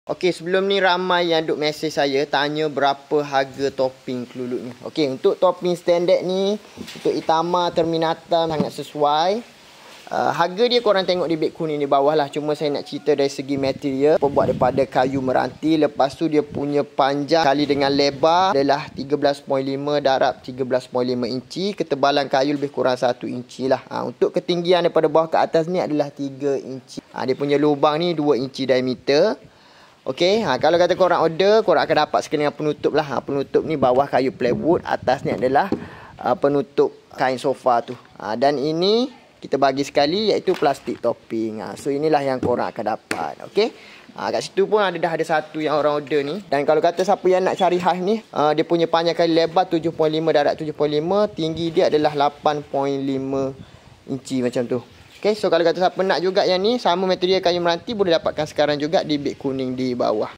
Okey, sebelum ni ramai yang duk mesej saya tanya berapa harga topping kelulut ni. Okey, untuk topping standard ni, untuk Itama Terminata sangat sesuai. Harga dia korang tengok di beg kuning di bawah lah. Cuma saya nak cerita dari segi material. Buat daripada kayu meranti. Lepas tu dia punya panjang kali dengan lebar adalah 13.5, darab 13.5 inci. Ketebalan kayu lebih kurang 1 inci lah. Untuk ketinggian daripada bawah ke atas ni adalah 3 inci. Dia punya lubang ni 2 inci diameter. Okey, kalau kata korang order, korang akan dapat sekali dengan penutup lah. Penutup ni bawah kayu plywood, atas ni adalah penutup kain sofa tu. Dan ini kita bagi sekali iaitu plastik topping. So inilah yang korang akan dapat. Okey. Kat situ pun dah ada satu yang orang order ni. Dan kalau kata siapa yang nak cari khas ni, dia punya panjang kali lebar 7.5 darab 7.5, tinggi dia adalah 8.5 inci macam tu. Okay, so kalau kata siapa nak juga yang ni, sama material kayu meranti, boleh dapatkan sekarang juga di beg kuning di bawah.